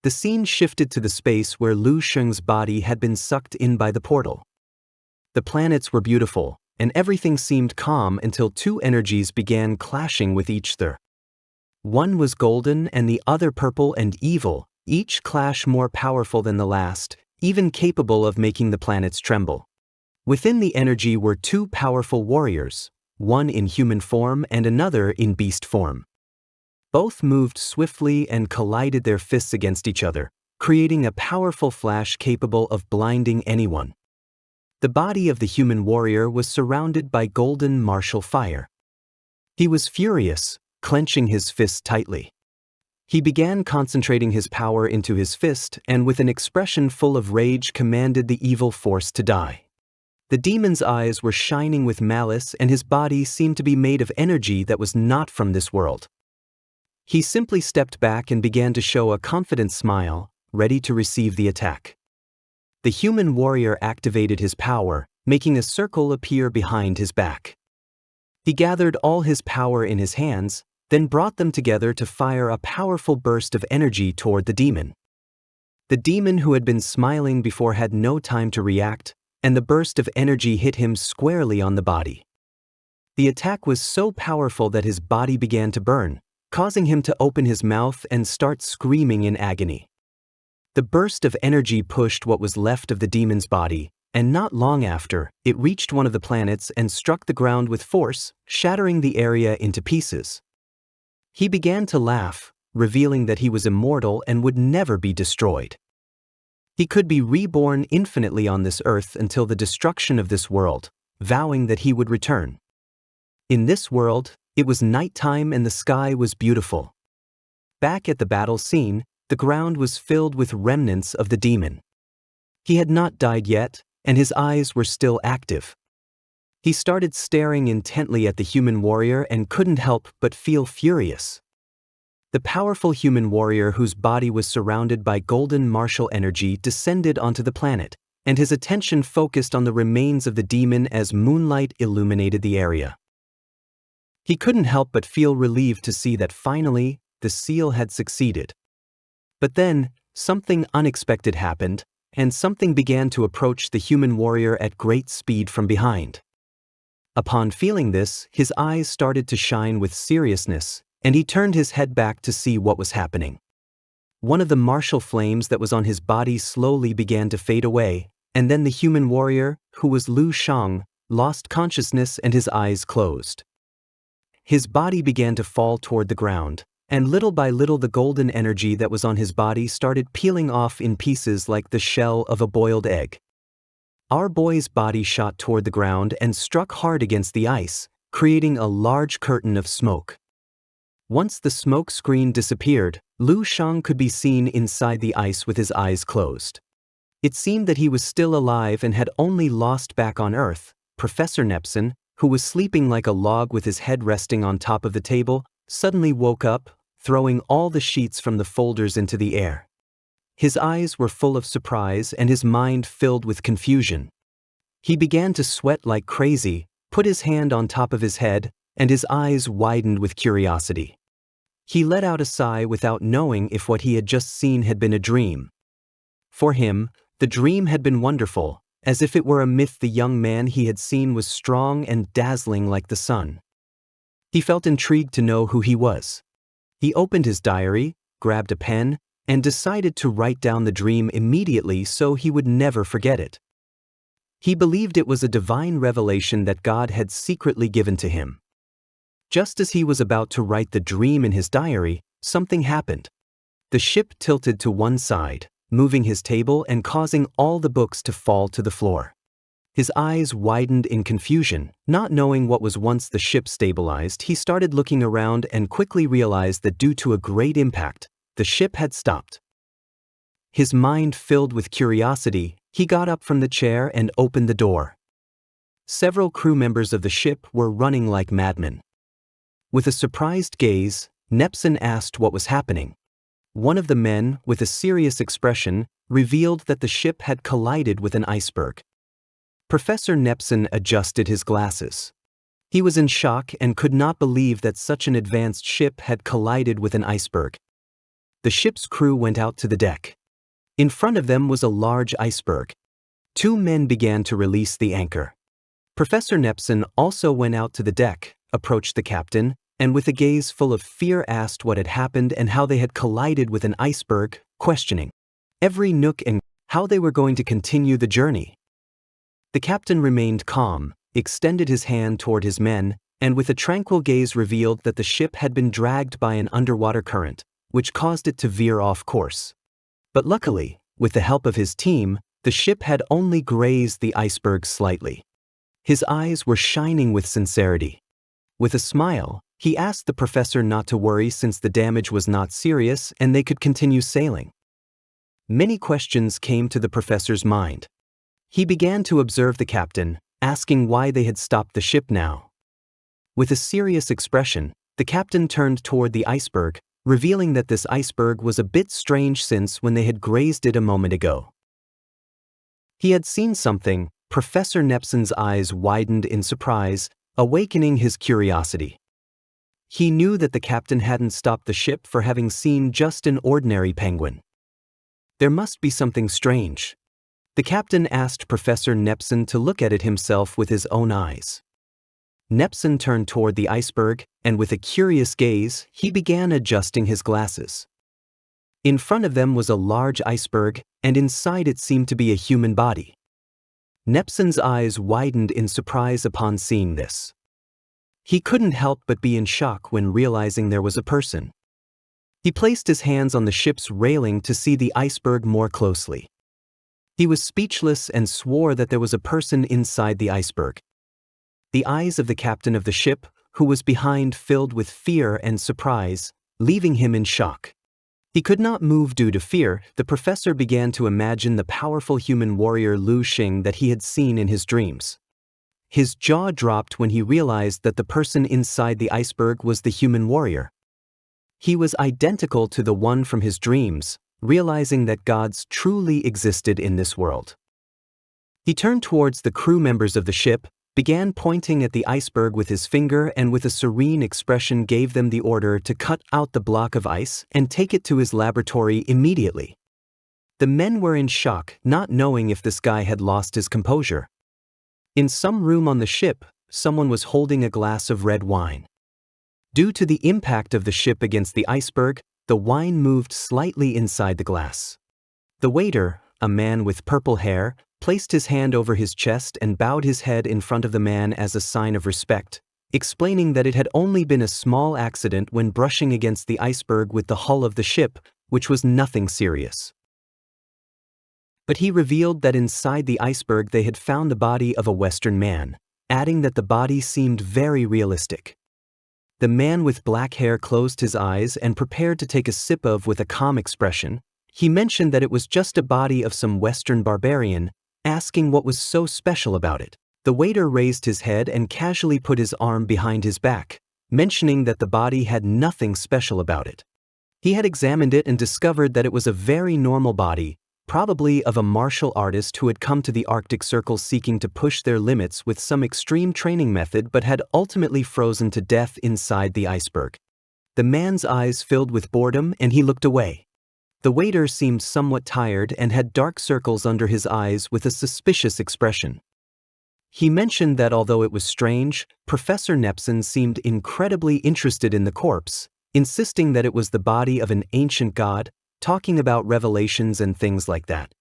The scene shifted to the space where Lu Sheng's body had been sucked in by the portal. The planets were beautiful, and everything seemed calm until two energies began clashing with each other. One was golden and the other purple and evil, each clash more powerful than the last, even capable of making the planets tremble. Within the energy were two powerful warriors, one in human form and another in beast form. Both moved swiftly and collided their fists against each other, creating a powerful flash capable of blinding anyone. The body of the human warrior was surrounded by golden martial fire. He was furious, clenching his fist tightly. He began concentrating his power into his fist and with an expression full of rage commanded the evil force to die. The demon's eyes were shining with malice and his body seemed to be made of energy that was not from this world. He simply stepped back and began to show a confident smile, ready to receive the attack. The human warrior activated his power, making a circle appear behind his back. He gathered all his power in his hands, then brought them together to fire a powerful burst of energy toward the demon. The demon who had been smiling before had no time to react, and the burst of energy hit him squarely on the body. The attack was so powerful that his body began to burn, causing him to open his mouth and start screaming in agony. The burst of energy pushed what was left of the demon's body, and not long after, it reached one of the planets and struck the ground with force, shattering the area into pieces. He began to laugh, revealing that he was immortal and would never be destroyed. He could be reborn infinitely on this earth until the destruction of this world, vowing that he would return. In this world, it was nighttime and the sky was beautiful. Back at the battle scene, the ground was filled with remnants of the demon. He had not died yet, and his eyes were still active. He started staring intently at the human warrior and couldn't help but feel furious. The powerful human warrior whose body was surrounded by golden martial energy descended onto the planet, and his attention focused on the remains of the demon as moonlight illuminated the area. He couldn't help but feel relieved to see that finally, the seal had succeeded. But then, something unexpected happened, and something began to approach the human warrior at great speed from behind. Upon feeling this, his eyes started to shine with seriousness, and he turned his head back to see what was happening. One of the martial flames that was on his body slowly began to fade away, and then the human warrior, who was Lu Sheng, lost consciousness and his eyes closed. His body began to fall toward the ground, and little by little the golden energy that was on his body started peeling off in pieces like the shell of a boiled egg. Our boy's body shot toward the ground and struck hard against the ice, creating a large curtain of smoke. Once the smoke screen disappeared, Lu Sheng could be seen inside the ice with his eyes closed. It seemed that he was still alive and had only lost back on Earth. Professor Nepson, who was sleeping like a log with his head resting on top of the table, suddenly woke up, throwing all the sheets from the folders into the air. His eyes were full of surprise and his mind filled with confusion. He began to sweat like crazy, put his hand on top of his head, and his eyes widened with curiosity. He let out a sigh without knowing if what he had just seen had been a dream. For him, the dream had been wonderful, as if it were a myth. The young man he had seen was strong and dazzling like the sun. He felt intrigued to know who he was. He opened his diary, grabbed a pen, and decided to write down the dream immediately so he would never forget it. He believed it was a divine revelation that God had secretly given to him. Just as he was about to write the dream in his diary, something happened. The ship tilted to one side, moving his table and causing all the books to fall to the floor. His eyes widened in confusion. Not knowing what was. Once the ship stabilized, he started looking around and quickly realized that due to a great impact, the ship had stopped. His mind filled with curiosity, he got up from the chair and opened the door. Several crew members of the ship were running like madmen. With a surprised gaze, Nepson asked what was happening. One of the men, with a serious expression, revealed that the ship had collided with an iceberg. Professor Nepson adjusted his glasses. He was in shock and could not believe that such an advanced ship had collided with an iceberg. the ship's crew went out to the deck. In front of them was a large iceberg. Two men began to release the anchor. Professor Nepson also went out to the deck, approached the captain, and with a gaze full of fear asked what had happened and how they had collided with an iceberg, questioning every nook and how they were going to continue the journey. The captain remained calm, extended his hand toward his men, and with a tranquil gaze revealed that the ship had been dragged by an underwater current, which caused it to veer off course. But luckily, with the help of his team, the ship had only grazed the iceberg slightly. His eyes were shining with sincerity. With a smile, he asked the professor not to worry since the damage was not serious and they could continue sailing. Many questions came to the professor's mind. He began to observe the captain, asking why they had stopped the ship now. With a serious expression, the captain turned toward the iceberg, revealing that this iceberg was a bit strange since when they had grazed it a moment ago. He had seen something. Professor Nepson's eyes widened in surprise, awakening his curiosity. He knew that the captain hadn't stopped the ship for having seen just an ordinary penguin. There must be something strange. The captain asked Professor Nepson to look at it himself with his own eyes. Nepson turned toward the iceberg, and with a curious gaze, he began adjusting his glasses. In front of them was a large iceberg, and inside it seemed to be a human body. Nepson's eyes widened in surprise upon seeing this. He couldn't help but be in shock when realizing there was a person. He placed his hands on the ship's railing to see the iceberg more closely. He was speechless and swore that there was a person inside the iceberg. The eyes of the captain of the ship, who was behind, filled with fear and surprise, leaving him in shock. He could not move due to fear. The professor began to imagine the powerful human warrior Lu Xing that he had seen in his dreams. His jaw dropped when he realized that the person inside the iceberg was the human warrior. He was identical to the one from his dreams, realizing that gods truly existed in this world. He turned towards the crew members of the ship, began pointing at the iceberg with his finger, and with a serene expression gave them the order to cut out the block of ice and take it to his laboratory immediately. The men were in shock, not knowing if this guy had lost his composure. In some room on the ship, someone was holding a glass of red wine. Due to the impact of the ship against the iceberg, the wine moved slightly inside the glass. The waiter, a man with purple hair, placed his hand over his chest and bowed his head in front of the man as a sign of respect, explaining that it had only been a small accident when brushing against the iceberg with the hull of the ship, which was nothing serious. But he revealed that inside the iceberg they had found the body of a Western man, adding that the body seemed very realistic. The man with black hair closed his eyes and prepared to take a sip of with a calm expression. He mentioned that it was just a body of some Western barbarian, asking what was so special about it. The waiter raised his head and casually put his arm behind his back, mentioning that the body had nothing special about it. He had examined it and discovered that it was a very normal body, probably of a martial artist who had come to the Arctic Circle seeking to push their limits with some extreme training method but had ultimately frozen to death inside the iceberg. The man's eyes filled with boredom and he looked away. The waiter seemed somewhat tired and had dark circles under his eyes with a suspicious expression. He mentioned that although it was strange, Professor Nepson seemed incredibly interested in the corpse, insisting that it was the body of an ancient god, talking about revelations and things like that.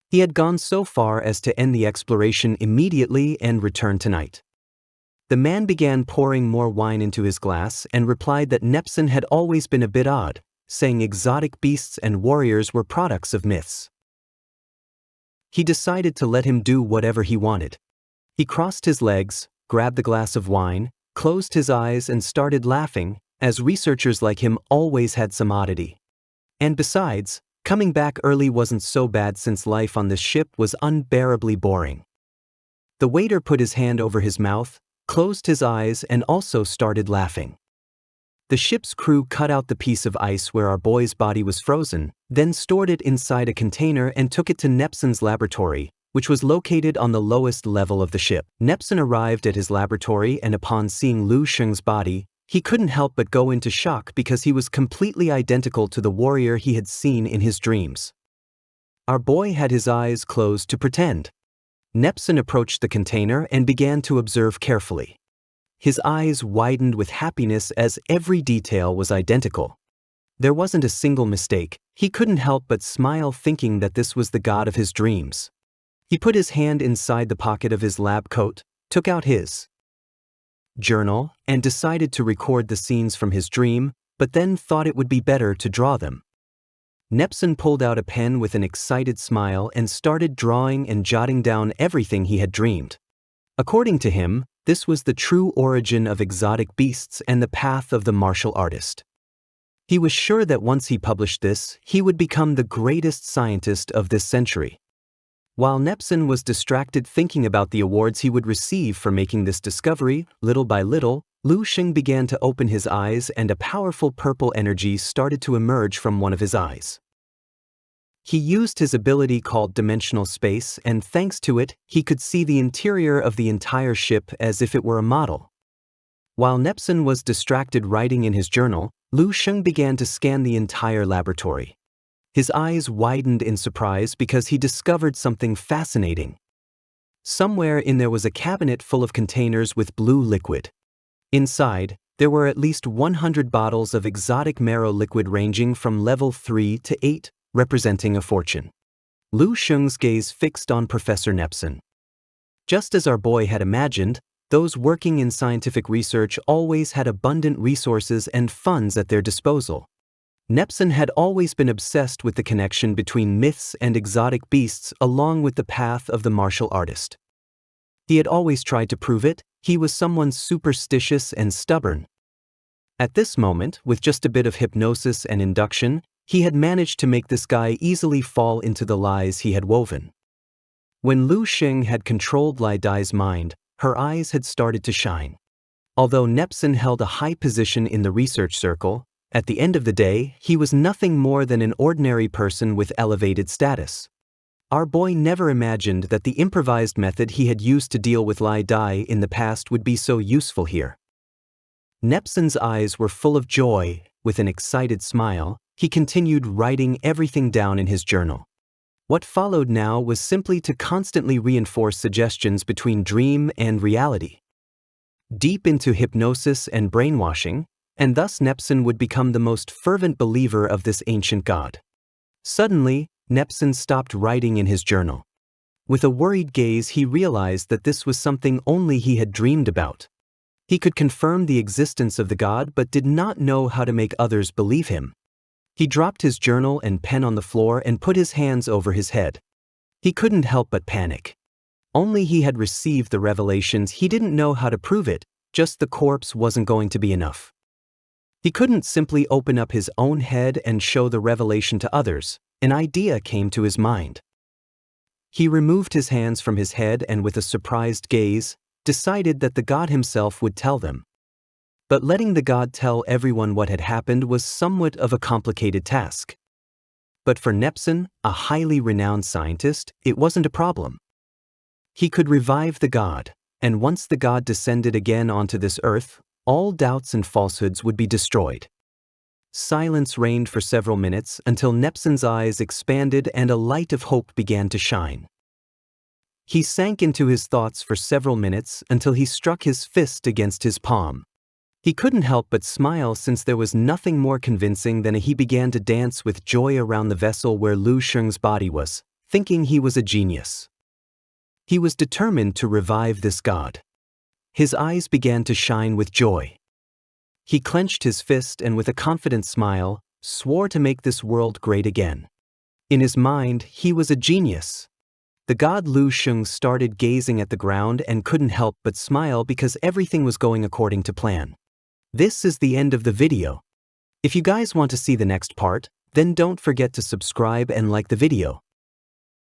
He had gone so far as to end the exploration immediately and return tonight. The man began pouring more wine into his glass and replied that Nepson had always been a bit odd, saying exotic beasts and warriors were products of myths. He decided to let him do whatever he wanted. He crossed his legs, grabbed the glass of wine, closed his eyes and started laughing, as researchers like him always had some oddity. And besides, coming back early wasn't so bad since life on this ship was unbearably boring. The waiter put his hand over his mouth, closed his eyes and also started laughing. The ship's crew cut out the piece of ice where our boy's body was frozen, then stored it inside a container and took it to Nepson's laboratory, which was located on the lowest level of the ship. Nepson arrived at his laboratory and upon seeing Lu Xing's body, he couldn't help but go into shock because he was completely identical to the warrior he had seen in his dreams. Our boy had his eyes closed to pretend. Nepson approached the container and began to observe carefully. His eyes widened with happiness as every detail was identical. There wasn't a single mistake. He couldn't help but smile, thinking that this was the god of his dreams. He put his hand inside the pocket of his lab coat, took out his journal, and decided to record the scenes from his dream, but then thought it would be better to draw them. Nepson pulled out a pen with an excited smile and started drawing and jotting down everything he had dreamed. According to him, this was the true origin of exotic beasts and the path of the martial artist. He was sure that once he published this, he would become the greatest scientist of this century. While Nepson was distracted thinking about the awards he would receive for making this discovery, little by little, Lu Xing began to open his eyes and a powerful purple energy started to emerge from one of his eyes. He used his ability called dimensional space, and thanks to it, he could see the interior of the entire ship as if it were a model. While Nepson was distracted writing in his journal, Lu Xing began to scan the entire laboratory. His eyes widened in surprise because he discovered something fascinating. Somewhere in there was a cabinet full of containers with blue liquid. Inside, there were at least 100 bottles of exotic marrow liquid ranging from level 3 to 8, representing a fortune. Lu Xing's gaze fixed on Professor Nepson. Just as our boy had imagined, those working in scientific research always had abundant resources and funds at their disposal. Nepson had always been obsessed with the connection between myths and exotic beasts along with the path of the martial artist. He had always tried to prove it. He was someone superstitious and stubborn. At this moment, with just a bit of hypnosis and induction, he had managed to make this guy easily fall into the lies he had woven. When Lu Xing had controlled Lai Dai's mind, her eyes had started to shine. Although Nepson held a high position in the research circle, at the end of the day, he was nothing more than an ordinary person with elevated status. Our boy never imagined that the improvised method he had used to deal with Lai Dai in the past would be so useful here. Nepson's eyes were full of joy. With an excited smile, he continued writing everything down in his journal. What followed now was simply to constantly reinforce suggestions between dream and reality. Deep into hypnosis and brainwashing, and thus Nepson would become the most fervent believer of this ancient god. Suddenly, Nepson stopped writing in his journal. With a worried gaze, he realized that this was something only he had dreamed about. He could confirm the existence of the god but did not know how to make others believe him. He dropped his journal and pen on the floor and put his hands over his head. He couldn't help but panic. Only he had received the revelations, he didn't know how to prove it, just the corpse wasn't going to be enough. He couldn't simply open up his own head and show the revelation to others. An idea came to his mind. He removed his hands from his head and with a surprised gaze, decided that the god himself would tell them. But letting the god tell everyone what had happened was somewhat of a complicated task. But for Nepson, a highly renowned scientist, it wasn't a problem. He could revive the god, and once the god descended again onto this earth, all doubts and falsehoods would be destroyed. Silence reigned for several minutes until Nepson's eyes expanded and a light of hope began to shine. He sank into his thoughts for several minutes until he struck his fist against his palm. He couldn't help but smile since there was nothing more convincing than he began to dance with joy around the vessel where Lu Xing's body was, thinking he was a genius. He was determined to revive this god. His eyes began to shine with joy. He clenched his fist and with a confident smile, swore to make this world great again. In his mind, he was a genius. The god Lu Xing started gazing at the ground and couldn't help but smile because everything was going according to plan. This is the end of the video. If you guys want to see the next part, then don't forget to subscribe and like the video.